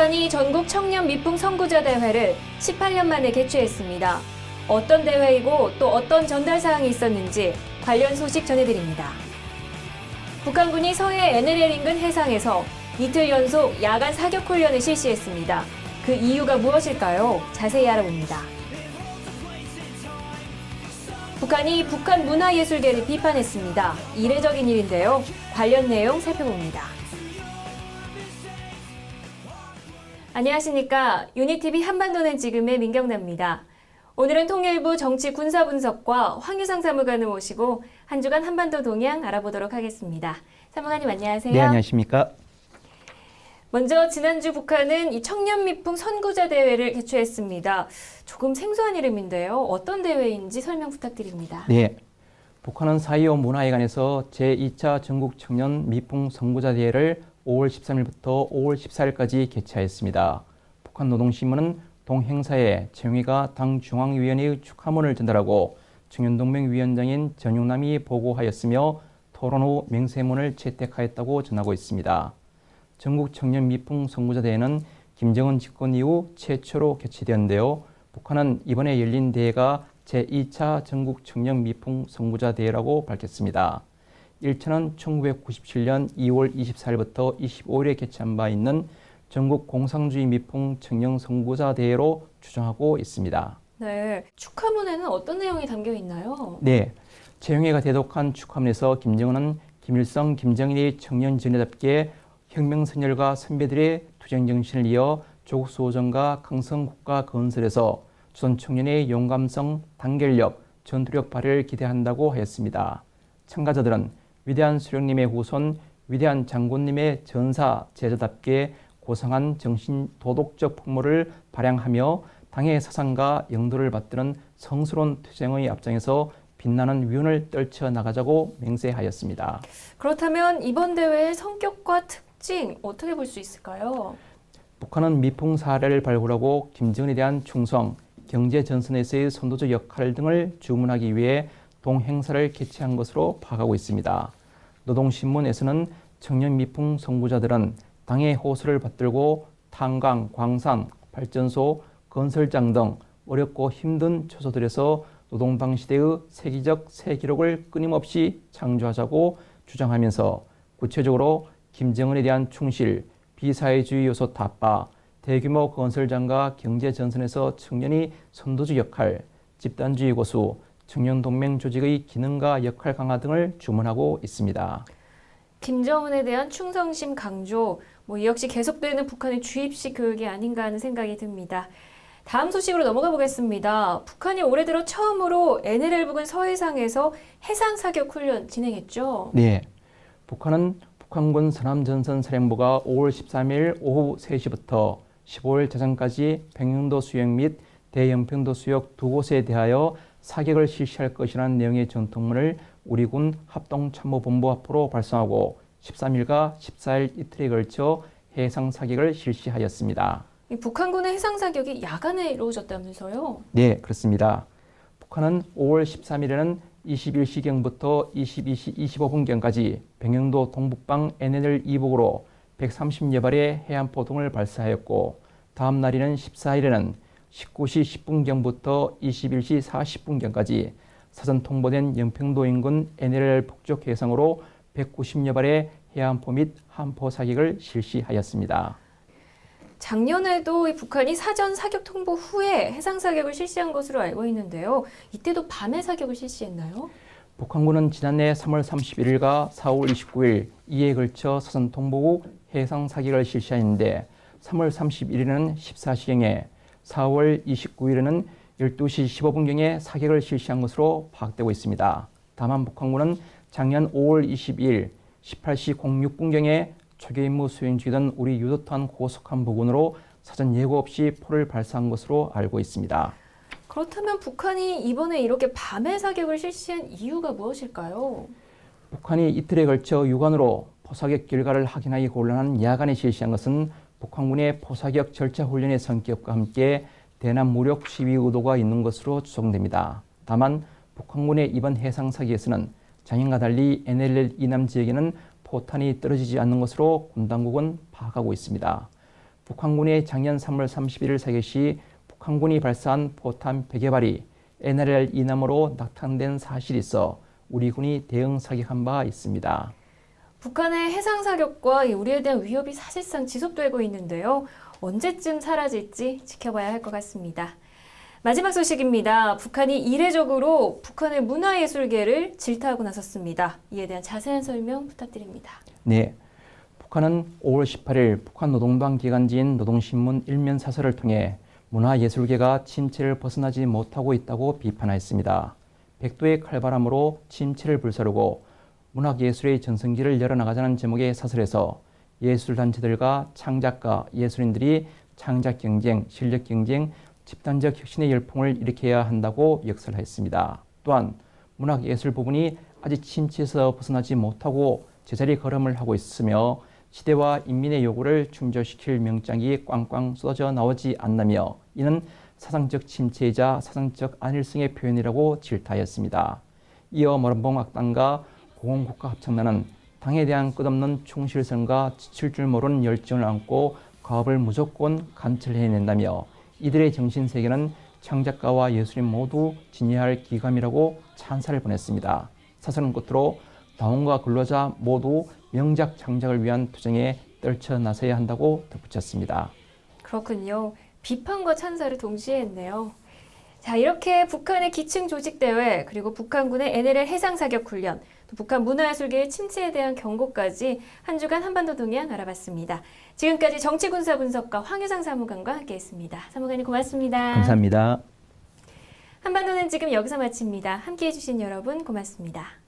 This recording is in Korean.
북한이 전국 청년 미풍 선구자 대회를 18년 만에 개최했습니다. 어떤 대회이고 또 어떤 전달 사항이 있었는지 관련 소식 전해드립니다. 북한군이 서해 NLL 인근 해상에서 이틀 연속 야간 사격 훈련을 실시했습니다. 그 이유가 무엇일까요? 자세히 알아봅니다. 북한이 북한 문화예술계를 비판했습니다. 이례적인 일인데요. 관련 내용 살펴봅니다. 안녕하십니까. 유니TV 한반도는 지금의 민경나입니다. 오늘은 통일부 정치 군사 분석과 황유상 사무관을 모시고 한 주간 한반도 동향 알아보도록 하겠습니다. 사무관님 안녕하세요. 네, 안녕하십니까. 먼저 지난주 북한은 이 청년 미풍 선구자 대회를 개최했습니다. 조금 생소한 이름인데요. 어떤 대회인지 설명 부탁드립니다. 네, 북한은 4.25 문화회관에서 제2차 전국 청년 미풍 선구자 대회를 5월 13일부터 5월 14일까지 개최하였습니다. 북한 노동신문은 동행사에 최영희가 당 중앙위원회의 축하문을 전달하고 청년동맹위원장인 전용남이 보고하였으며 토론 후 맹세문을 채택하였다고 전하고 있습니다. 전국 청년 미풍 선구자 대회는 김정은 집권 이후 최초로 개최되었는데요. 북한은 이번에 열린 대회가 제2차 전국 청년 미풍 선구자 대회라고 밝혔습니다. 1차는 1997년 2월 24일부터 25일에 개최한 바 있는 전국 공산주의 미풍 청년 선구자 대회로 추정하고 있습니다. 네, 축하문에는 어떤 내용이 담겨 있나요? 네, 최영희가 대독한 축하문에서 김정은은 김일성, 김정일이 청년 전예답게 혁명선열과 선배들의 투쟁정신을 이어 조국 수호전과 강성국가 건설에서 조선 청년의 용감성, 단결력, 전투력 발휘를 기대한다고 하였습니다. 참가자들은 위대한 수령님의 후손, 위대한 장군님의 전사 제자답게 고상한 정신 도덕적 풍모를 발양하며 당의 사상과 영도를 받드는 성스러운 투쟁의 앞장에서 빛나는 위운을 떨쳐나가자고 맹세하였습니다. 그렇다면 이번 대회의 성격과 특징 어떻게 볼 수 있을까요? 북한은 미풍 사례를 발굴하고 김정은에 대한 충성, 경제 전선에서의 선도적 역할 등을 주문하기 위해 동행사를 개최한 것으로 파악하고 있습니다. 노동신문에서는 청년 미풍 선구자들은 당의 호소를 받들고 탄광, 광산, 발전소, 건설장 등 어렵고 힘든 처소들에서 노동당 시대의 세계적 새 기록을 끊임없이 창조하자고 주장하면서 구체적으로 김정은에 대한 충실, 비사회주의 요소 타파, 대규모 건설장과 경제 전선에서 청년이 선도적 역할, 집단주의 고수, 청년동맹 조직의 기능과 역할 강화 등을 주문하고 있습니다. 김정은에 대한 충성심 강조, 이 역시 계속되는 북한의 주입식 교육이 아닌가 하는 생각이 듭니다. 다음 소식으로 넘어가 보겠습니다. 북한이 올해 들어 처음으로 NLL 부근 서해상에서 해상 사격 훈련 진행했죠? 네, 북한은 북한군 서남전선 사령부가 5월 13일 오후 3시부터 15일 자정까지 평양도 수역 및 대연평도 수역 두 곳에 대하여 사격을 실시할 것이라는 내용의 전통문을 우리 군 합동참모본부 앞으로 발송하고 13일과 14일 이틀에 걸쳐 해상 사격을 실시하였습니다. 북한군의 해상 사격이 야간에 이루어졌다면서요? 네, 그렇습니다. 북한은 5월 13일에는 21시경부터 22시 25분경까지 평양도 동북방 NLL 이북으로 130여 발의 해안포동을 발사하였고 다음 날이는 14일에는 19시 10분경부터 21시 40분경까지 사전 통보된 연평도 인근 NLL 북쪽 해상으로 190여 발의 해안포 및 함포 사격을 실시하였습니다. 작년에도 북한이 사전 사격 통보 후에 해상 사격을 실시한 것으로 알고 있는데요. 이때도 밤에 사격을 실시했나요? 북한군은 지난해 3월 31일과 4월 29일 이에 걸쳐 사전 통보 후 해상 사격을 실시했는데 3월 31일에는 14시경에 4월 29일에는 12시 15분경에 사격을 실시한 것으로 파악되고 있습니다. 다만 북한군은 작년 5월 22일 18시 06분경에 초계 임무 수행 중이던 우리 유도탄 고속함 부근으로 사전 예고 없이 포를 발사한 것으로 알고 있습니다. 그렇다면 북한이 이번에 이렇게 밤에 사격을 실시한 이유가 무엇일까요? 북한이 이틀에 걸쳐 육안으로 포사격 결과를 확인하기 곤란한 야간에 실시한 것은 북한군의 포사격 절차 훈련의 성격과 함께 대남 무력 시위 의도가 있는 것으로 추정됩니다. 다만 북한군의 이번 해상 사격에서는 작년과 달리 NLL 이남 지역에는 포탄이 떨어지지 않는 것으로 군 당국은 파악하고 있습니다. 북한군의 작년 3월 31일 사격 시 북한군이 발사한 포탄 100여 발이 NLL 이남으로 낙탄된 사실이 있어 우리 군이 대응 사격한 바 있습니다. 북한의 해상 사격과 우리에 대한 위협이 사실상 지속되고 있는데요. 언제쯤 사라질지 지켜봐야 할 것 같습니다. 마지막 소식입니다. 북한이 이례적으로 북한의 문화예술계를 질타하고 나섰습니다. 이에 대한 자세한 설명 부탁드립니다. 네, 북한은 5월 18일 북한 노동당 기간지인 노동신문 일면 사설을 통해 문화예술계가 침체를 벗어나지 못하고 있다고 비판했습니다. 백도의 칼바람으로 침체를 불사르고 문학예술의 전성기를 열어나가자는 제목의 사설에서 예술단체들과 창작가, 예술인들이 창작 경쟁, 실력 경쟁, 집단적 혁신의 열풍을 일으켜야 한다고 역설했습니다. 또한 문학예술 부분이 아직 침체에서 벗어나지 못하고 제자리 걸음을 하고 있으며 시대와 인민의 요구를 충족시킬 명장이 꽝꽝 쏟아져 나오지 않나며 이는 사상적 침체이자 사상적 안일성의 표현이라고 질타했습니다. 이어 모란봉 악당과 공공국가 합창단은 당에 대한 끝없는 충실성과 지칠 줄 모르는 열정을 안고 과업을 무조건 관철해낸다며 이들의 정신세계는 창작가와 예술인 모두 지녀야 할 기감이라고 찬사를 보냈습니다. 사설은 끝으로 다원과 근로자 모두 명작 창작을 위한 투쟁에 떨쳐나서야 한다고 덧붙였습니다. 그렇군요. 비판과 찬사를 동시에 했네요. 자, 이렇게 북한의 기층 조직대회, 그리고 북한군의 NLL 해상사격훈련, 또 북한 문화예술계의 침체에 대한 경고까지 한 주간 한반도 동향 알아봤습니다. 지금까지 정치군사분석가 황유상 사무관과 함께했습니다. 사무관님 고맙습니다. 감사합니다. 한반도는 지금 여기서 마칩니다. 함께해 주신 여러분 고맙습니다.